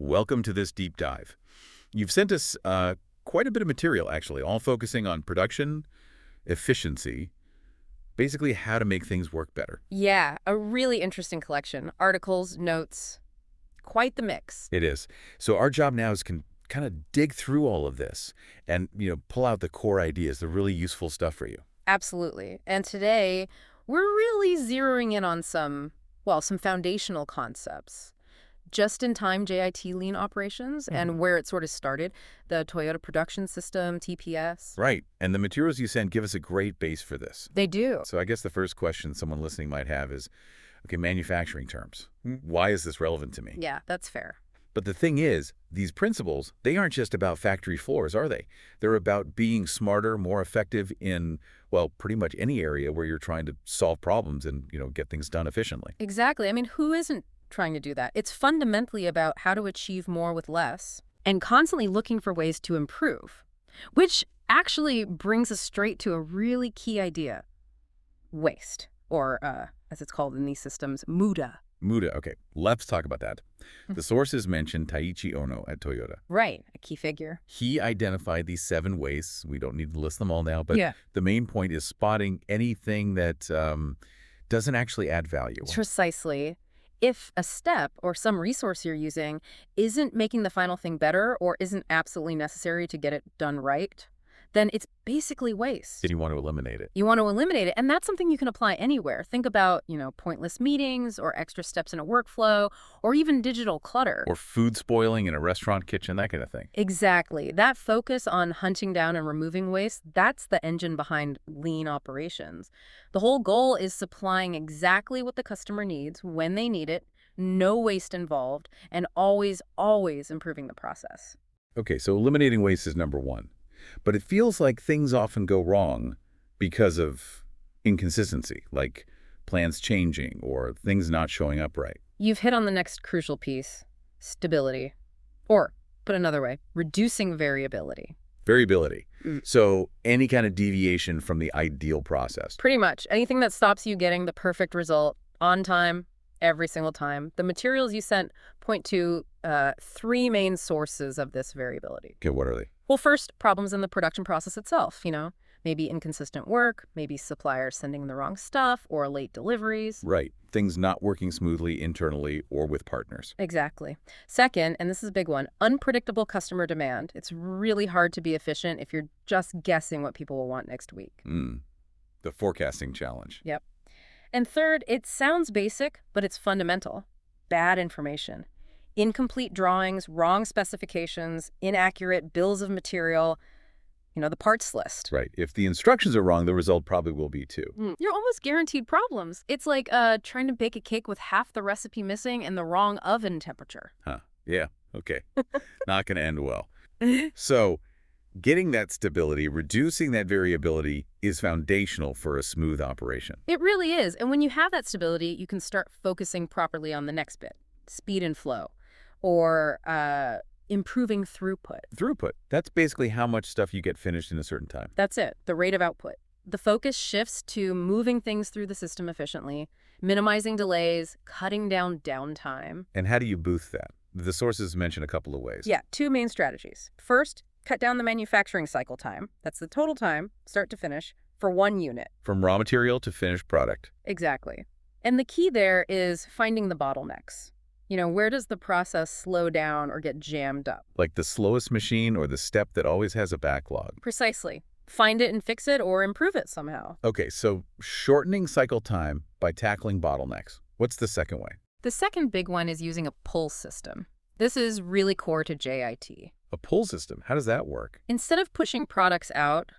welcome to this deep dive. You've sent us quite a bit of material, actually, all focusing on production, efficiency, basically how to make things work better. Yeah, a really interesting collection. Articles, notes, quite the mix. It is. So our job now is can kind of dig through all of this and, pull out the core ideas, the really useful stuff for you. Absolutely. And today, we're really zeroing in on some foundational concepts. Just-in-time JIT lean operations and where it sort of started, the Toyota production system, TPS. Right. And the materials you sent give us a great base for this. They do. So I guess the first question someone listening might have is, okay, manufacturing terms. Why is this relevant to me? Yeah, that's fair. But the thing is, these principles, they aren't just about factory floors, are they? They're about being smarter, more effective in, well, pretty much any area where you're trying to solve problems and, get things done efficiently. Exactly. I mean, who isn't trying to do that? It's fundamentally about how to achieve more with less and constantly looking for ways to improve, which actually brings us straight to a really key idea: waste, or as it's called in these systems, muda. Muda, okay, let's talk about that. The sources mentioned Taiichi Ono at Toyota. Right, a key figure. He identified these 7 wastes. We don't need to list them all now, but Yeah. the main point is spotting anything that doesn't actually add value. Precisely. If a step or some resource you're using isn't making the final thing better or isn't absolutely necessary to get it done right, then it's basically waste. Then you want to eliminate it. You want to eliminate it, and that's something you can apply anywhere. Think about, pointless meetings or extra steps in a workflow or even digital clutter. Or food spoiling in a restaurant kitchen, that kind of thing. Exactly. That focus on hunting down and removing waste, that's the engine behind lean operations. The whole goal is supplying exactly what the customer needs when they need it, no waste involved, and always, always improving the process. Okay, so eliminating waste is number 1. But it feels like things often go wrong because of inconsistency, like plans changing or things not showing up right. You've hit on the next crucial piece: stability. Or, put another way, reducing variability. Variability. So any kind of deviation from the ideal process. Pretty much. Anything that stops you getting the perfect result on time, every single time. The materials you sent point to 3 main sources of this variability. Okay, what are they? Well, first, problems in the production process itself, maybe inconsistent work, maybe suppliers sending the wrong stuff, or late deliveries. Right. Things not working smoothly internally or with partners. Exactly. Second, and this is a big one, unpredictable customer demand. It's really hard to be efficient if you're just guessing what people will want next week. The forecasting challenge. Yep. And third, it sounds basic, but it's fundamental. Bad information. Incomplete drawings, wrong specifications, inaccurate bills of material, the parts list. Right. If the instructions are wrong, the result probably will be too. You're almost guaranteed problems. It's like trying to bake a cake with half the recipe missing and the wrong oven temperature. Huh. Yeah. Okay. Not going to end well. So getting that stability, reducing that variability is foundational for a smooth operation. It really is. And when you have that stability, you can start focusing properly on the next bit: speed and flow, or improving throughput. Throughput. That's basically how much stuff you get finished in a certain time. That's it, the rate of output. The focus shifts to moving things through the system efficiently, minimizing delays, cutting down downtime. And how do you boost that? The sources mention a couple of ways. Yeah, 2 main strategies. First, cut down the manufacturing cycle time. That's the total time, start to finish, for 1 unit. From raw material to finished product. Exactly. And the key there is finding the bottlenecks. Where does the process slow down or get jammed up? Like the slowest machine or the step that always has a backlog. Precisely. Find it and fix it or improve it somehow. Okay, so shortening cycle time by tackling bottlenecks. What's the second way? The second big one is using a pull system. This is really core to JIT. A pull system. How does that work? Instead of pushing products out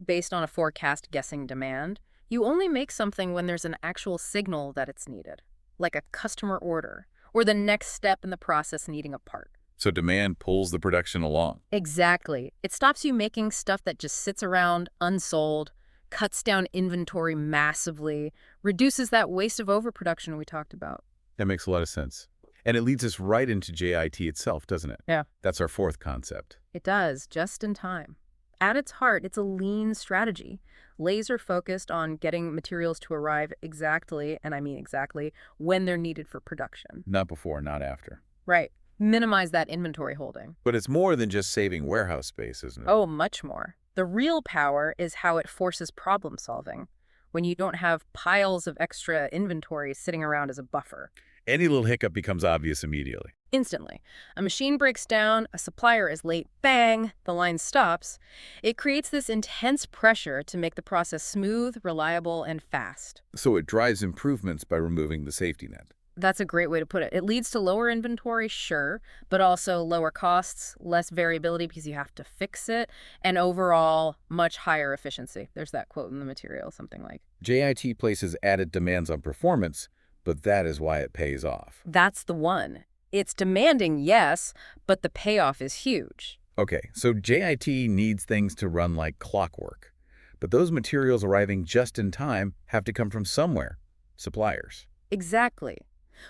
based on a forecast guessing demand, you only make something when there's an actual signal that it's needed, like a customer order or the next step in the process needing a part. So demand pulls the production along. Exactly. It stops you making stuff that just sits around unsold, cuts down inventory massively, reduces that waste of overproduction we talked about. That makes a lot of sense. And it leads us right into JIT itself, doesn't it? Yeah. That's our 4th concept. It does, just in time. At its heart, it's a lean strategy, laser-focused on getting materials to arrive exactly, and I mean exactly, when they're needed for production. Not before, not after. Right. minimize that inventory holding. But it's more than just saving warehouse space, isn't it? Oh, much more. The real power is how it forces problem solving, when you don't have piles of extra inventory sitting around as a buffer. Any little hiccup becomes obvious immediately. Instantly. A machine breaks down, a supplier is late, bang, the line stops. It creates this intense pressure to make the process smooth, reliable, and fast. So it drives improvements by removing the safety net. That's a great way to put it. It leads to lower inventory, sure, but also lower costs, less variability because you have to fix it, and overall, much higher efficiency. There's that quote in the material, something like, JIT places added demands on performance, but that is why it pays off. that's the one. It's demanding, yes, but the payoff is huge. Okay, so JIT needs things to run like clockwork. But those materials arriving just in time have to come from somewhere. Suppliers. Exactly.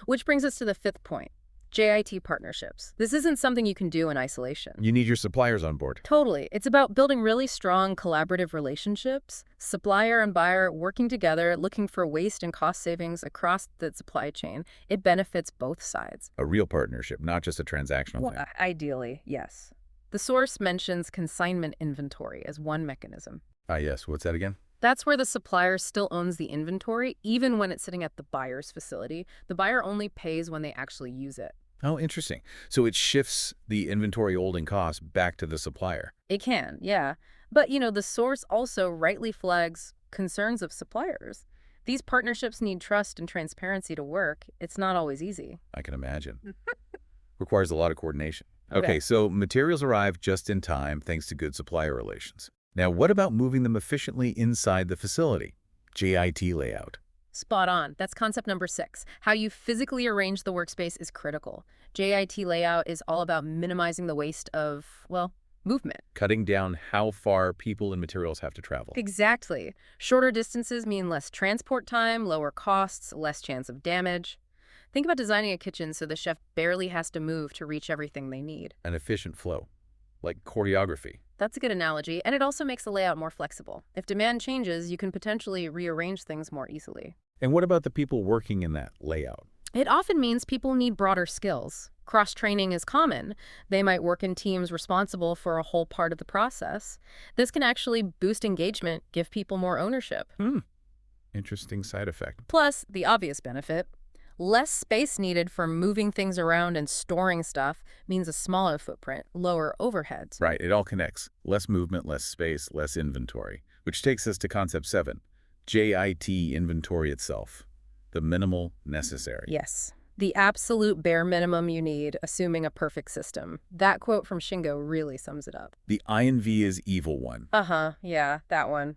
Which brings us to the fifth point, JIT partnerships. This isn't something you can do in isolation. You need your suppliers on board. Totally. It's about building really strong collaborative relationships, supplier and buyer working together, looking for waste and cost savings across the supply chain. It benefits both sides. A real partnership, not just a transactional thing. Ideally, yes. The source mentions consignment inventory as one mechanism. Ah, yes. What's that again? That's where the supplier still owns the inventory, even when it's sitting at the buyer's facility. The buyer only pays when they actually use it. Oh, interesting. So it shifts the inventory holding costs back to the supplier. It can, yeah. But, the source also rightly flags concerns of suppliers. These partnerships need trust and transparency to work. It's not always easy. I can imagine. Requires a lot of coordination. Okay, Okay. so materials arrive just in time thanks to good supplier relations. Now, what about moving them efficiently inside the facility? JIT layout. Spot on. That's concept number 6. How you physically arrange the workspace is critical. JIT layout is all about minimizing the waste of, movement. Cutting down how far people and materials have to travel. Exactly. Shorter distances mean less transport time, lower costs, less chance of damage. Think about designing a kitchen so the chef barely has to move to reach everything they need. An efficient flow, like choreography. That's a good analogy, and it also makes the layout more flexible. If demand changes, you can potentially rearrange things more easily. And what about the people working in that layout? It often means people need broader skills. Cross-training is common. They might work in teams responsible for a whole part of the process. This can actually boost engagement, give people more ownership. Interesting side effect. Plus, the obvious benefit, less space needed for moving things around and storing stuff means a smaller footprint, lower overheads. Right, it all connects. Less movement, less space, less inventory. Which takes us to concept 7, JIT inventory itself. The minimal necessary. Yes. The absolute bare minimum you need, assuming a perfect system. That quote from Shingo really sums it up. The INV is evil one. Yeah, that one.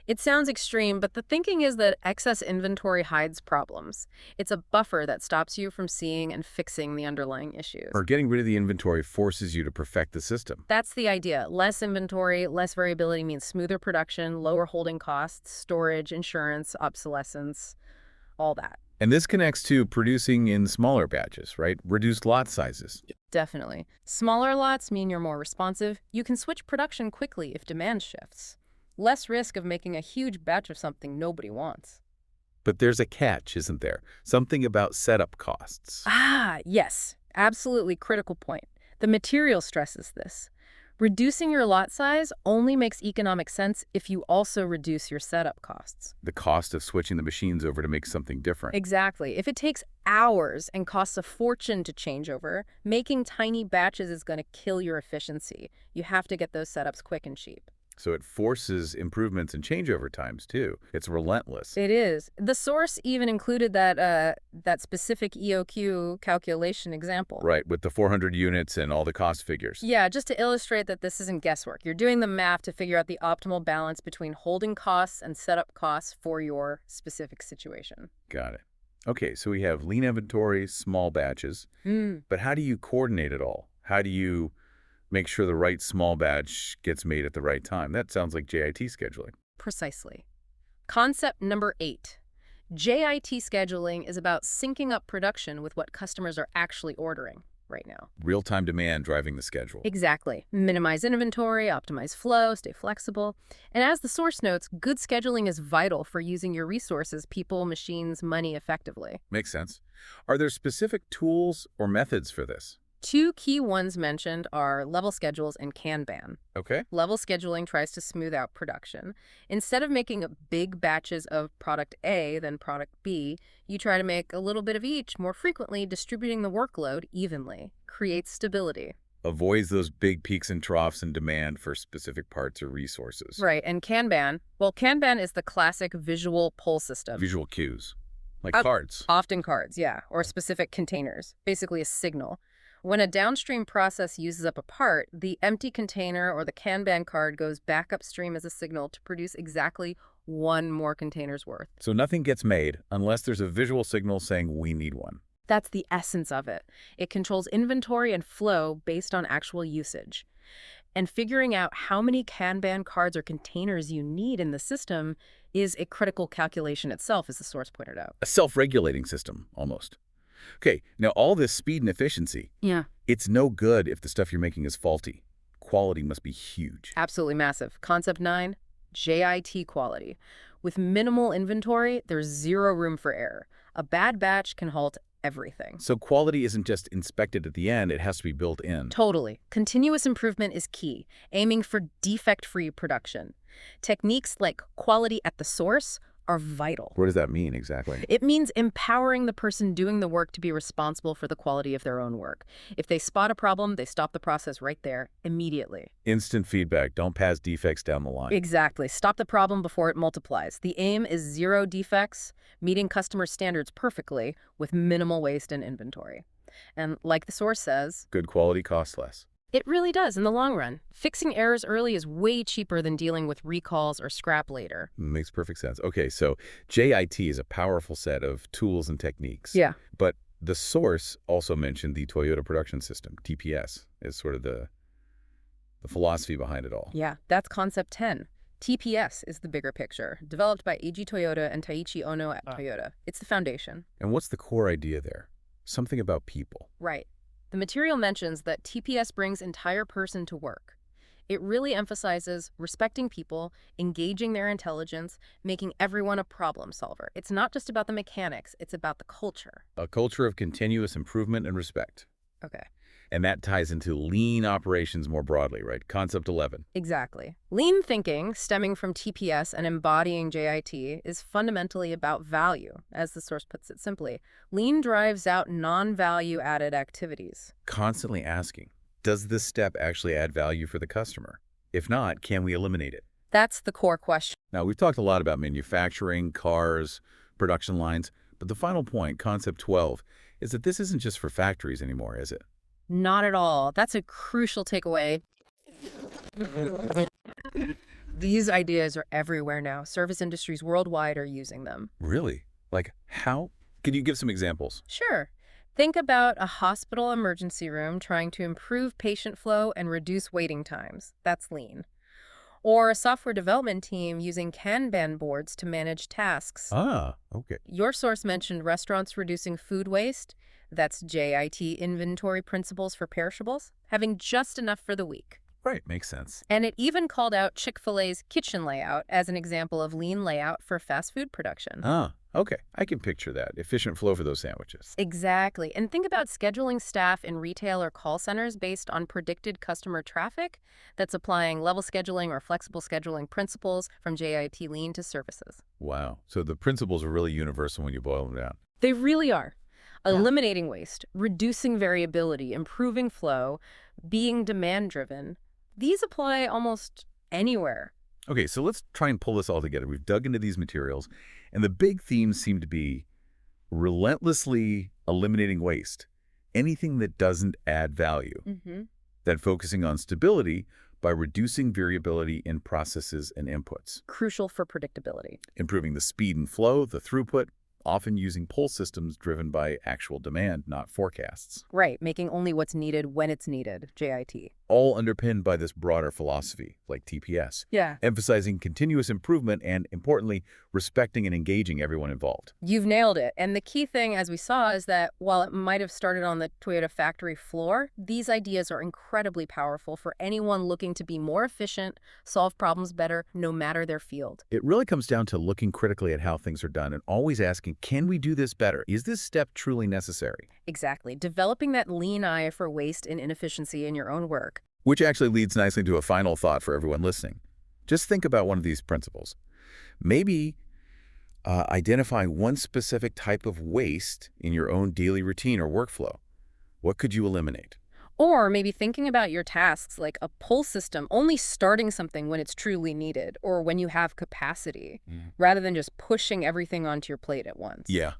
It sounds extreme, but the thinking is that excess inventory hides problems. It's a buffer that stops you from seeing and fixing the underlying issues. Or getting rid of the inventory forces you to perfect the system. That's the idea. Less inventory, less variability means smoother production, lower holding costs, storage, insurance, obsolescence, all that. And this connects to producing in smaller batches, right? Reduced lot sizes. Definitely. Smaller lots mean you're more responsive. You can switch production quickly if demand shifts. Less risk of making a huge batch of something nobody wants. But there's a catch, isn't there? Something about setup costs. Yes. Absolutely critical point. The material stresses this. Reducing your lot size only makes economic sense if you also reduce your setup costs. The cost of switching the machines over to make something different. Exactly. If it takes hours and costs a fortune to change over, making tiny batches is going to kill your efficiency. You have to get those setups quick and cheap. So it forces improvements and changeover times, too. It's relentless. It is. The source even included that specific EOQ calculation example. Right, with the 400 units and all the cost figures. Yeah, just to illustrate that this isn't guesswork. You're doing the math to figure out the optimal balance between holding costs and setup costs for your specific situation. Got it. Okay, so we have lean inventory, small batches. But how do you coordinate it all? How do you make sure the right small batch gets made at the right time? That sounds like JIT scheduling. Precisely. Concept number 8. JIT scheduling is about syncing up production with what customers are actually ordering right now. Real-time demand driving the schedule. Exactly. Minimize inventory, optimize flow, stay flexible. And as the source notes, good scheduling is vital for using your resources, people, machines, money effectively. Makes sense. Are there specific tools or methods for this? Two key ones mentioned are level schedules and Kanban. Okay. Level scheduling tries to smooth out production. Instead of making big batches of product A, then product B, you try to make a little bit of each more frequently, distributing the workload evenly. Creates stability. Avoids those big peaks and troughs in demand for specific parts or resources. Right, and Kanban, well, Kanban is the classic visual pull system. Visual cues, like cards. Often cards, yeah, or specific containers, basically a signal. When a downstream process uses up a part, the empty container or the Kanban card goes back upstream as a signal to produce exactly one more container's worth. So nothing gets made unless there's a visual signal saying we need one. That's the essence of it. It controls inventory and flow based on actual usage. And figuring out how many Kanban cards or containers you need in the system is a critical calculation itself, as the source pointed out. A self-regulating system, almost. Okay, now all this speed and efficiency, Yeah. it's no good if the stuff you're making is faulty. Quality must be huge. Absolutely massive. Concept 9, JIT quality. With minimal inventory, there's zero room for error. A bad batch can halt everything. So quality isn't just inspected at the end, it has to be built in. Totally. Continuous improvement is key, aiming for defect-free production. Techniques like quality at the source are vital. What does that mean exactly? It means empowering the person doing the work to be responsible for the quality of their own work. If they spot a problem, they stop the process right there, immediately. Instant feedback. Don't pass defects down the line. Exactly. Stop the problem before it multiplies. The aim is zero defects, meeting customer standards perfectly with minimal waste and inventory. And like the source says, Good quality costs less. it really does in the long run. Fixing errors early is way cheaper than dealing with recalls or scrap later. Makes perfect sense. Okay, so JIT is a powerful set of tools and techniques. Yeah. But the source also mentioned the Toyota Production System, TPS, is sort of the philosophy behind it all. Yeah, that's concept 10. TPS is the bigger picture, developed by Eiji Toyota and Taiichi Ono at Toyota. It's the foundation. And what's the core idea there? Something about people. Right. The material mentions that TPS brings entire person to work. It really emphasizes respecting people, engaging their intelligence, making everyone a problem solver. It's not just about the mechanics, it's about the culture. A culture of continuous improvement and respect. Okay. And that ties into lean operations more broadly, right? Concept 11. Exactly. Lean thinking, stemming from TPS and embodying JIT, is fundamentally about value, as the source puts it simply. Lean drives out non-value added activities. Constantly asking, does this step actually add value for the customer? If not, can we eliminate it? That's the core question. Now, we've talked a lot about manufacturing, cars, production lines, but the final point, concept 12, is that this isn't just for factories anymore, is it? Not at all. That's a crucial takeaway. These ideas are everywhere now. Service industries worldwide are using them. Really? Like how? Could you give some examples? Sure. Think about a hospital emergency room trying to improve patient flow and reduce waiting times. That's lean. Or a software development team using Kanban boards to manage tasks. Ah, okay. Your source mentioned restaurants reducing food waste. That's JIT inventory principles for perishables, having just enough for the week. Right, makes sense. And it even called out Chick-fil-A's kitchen layout as an example of lean layout for fast food production. Ah, okay. I can picture that. Efficient flow for those sandwiches. Exactly. And think about scheduling staff in retail or call centers based on predicted customer traffic. That's applying level scheduling or flexible scheduling principles from JIT lean to services. Wow. So the principles are really universal when you boil them down. They really are. Eliminating waste, reducing variability, improving flow, being demand-driven. These apply almost anywhere. Okay, so let's try and pull this all together. We've dug into these materials, and the big themes seem to be relentlessly eliminating waste, anything that doesn't add value, then focusing on stability by reducing variability in processes and inputs, Crucial for predictability. improving the speed and flow, the throughput, often using pull systems driven by actual demand, not forecasts. Right, making only what's needed when it's needed, JIT. All underpinned by this broader philosophy, like TPS, Yeah. emphasizing continuous improvement and, importantly, respecting and engaging everyone involved. You've nailed it. And the key thing, as we saw, is that while it might have started on the Toyota factory floor, these ideas are incredibly powerful for anyone looking to be more efficient, solve problems better, no matter their field. It really comes down to looking critically at how things are done and always asking, can we do this better? Is this step truly necessary? Exactly. Developing that lean eye for waste and inefficiency in your own work. Which actually leads nicely to a final thought for everyone listening. Just think about one of these principles. Maybe identifying one specific type of waste in your own daily routine or workflow. What could you eliminate? Or maybe thinking about your tasks like a pull system, only starting something when it's truly needed or when you have capacity, rather than just pushing everything onto your plate at once. Yeah.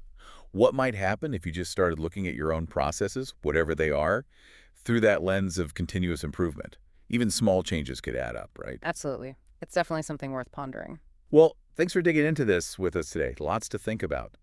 What might happen if you just started looking at your own processes, whatever they are, through that lens of continuous improvement? Even small changes could add up, right? Absolutely. It's definitely something worth pondering. Well, thanks for digging into this with us today. Lots to think about.